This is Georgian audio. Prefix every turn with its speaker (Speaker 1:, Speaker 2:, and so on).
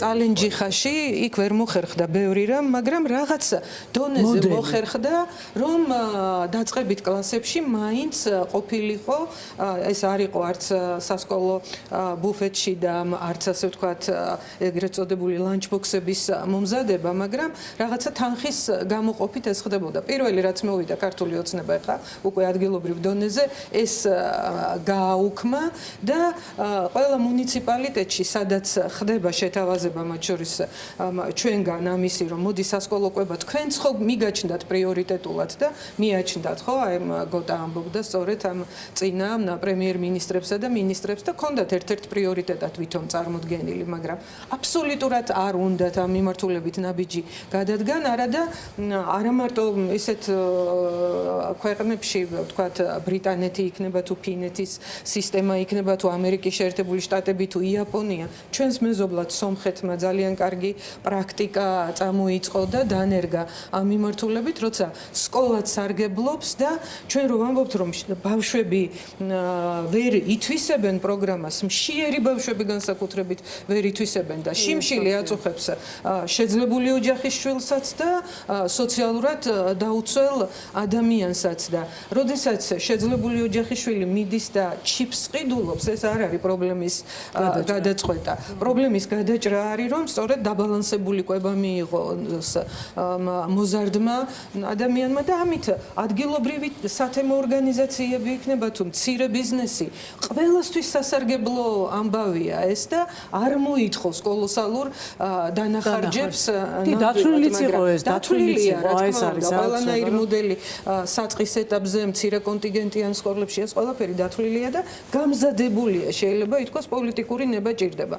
Speaker 1: წალენჯი ხაში იქ ვერ მოხერხდა ბევრი რამ, მაგრამ რაღაც დონეზე მოხერხდა, რომ დაწყებით კლასებში მაინც ყოფილიყო, ეს არ იყო არც სასკოლო ბუფეტში და არც ასე ვთქვათ, ეგრეთ წოდებული ლანჩბოქსების მომზადება, მაგრამ რაღაცა თანხის გამოყოფით ეს ხდებოდა. პირველი რაც მოვიდა ქართული ოცნება ხა, უკვე ადგილობრივ დონეზე ეს გააუქმა და ყველა მუნიციპალიტეტში, სადაც ხდება შეთავაზება მათ შორის ჩვენგან ამისი რომ მოდი სასკოლო კვება თქვენც ხო მიგაჩნდათ პრიორიტეტულად და მიაჩნდათ ხო აი გოტა ამბობდა სწორედ ამ წინა პრემიერ-მინისტრებსა და მინისტრებს და ქონდათ ერთ-ერთ პრიორიტეტად ვითომ წარმოდგენილი, მაგრამ აბსოლუტურად არ უნდათ ამ მიმართულებით ნაბიჯი გადადგან, არა მარტო ესეთ ქვეყნებში, ვთქვათ, ბრიტანეთი იქნება თუ ფინეთის სისტემა იქნება თუ ამერიკის შეერთებული შტატები თუ იაპონია, ჩვენს მეზობლად სომხეთმა ძალიან კარგი პრაქტიკა წამოიწყო და დანერგა ამ მიმართულებით, როცა სკოლაც სარგებლობს და ჩვენ რომ ვამბობთ, რომ ბავშვები ვერ ითვისებენ პროგრამას, მშიერი ბავშვები განსაკუთრებით ვერ ითვისებენ და შიმშილი აწუხებს შეძლებული ოჯახის შვილსაც და სოციალურად დაუცველ ადამიანსაც და როდესაც შეძლებული ოჯახის შვილი მიდის და ჩიპს ყიდულობს, ეს არ არის პრობლემის გადაწყვეტა. პრობლემის გადაჭრა არის, რომ სწორედ დაბალანსებული კვება მიიღო მოზარდმა ადამიანმა და ამით ადგილობრივი სათემო ორგანიზაციები იქნება თუ მცირე ბიზნესი, ყველასთვის სასარგებლო ამბავია ეს და არ მოითხოვს კოლოსალურ დანახარჯებს.
Speaker 2: დათვლილიც იყო ეს,
Speaker 1: დათვლილი რა თქმა უნდა, ყველანაირი მოდელი საწყის ეტაპზე მცირე კონტინგენტიან სკოლებში ეს ყველაფერი დათვლილია და გამზადებულია, შეიძლება ითქვას პოლიტიკური ნება ჭირდება.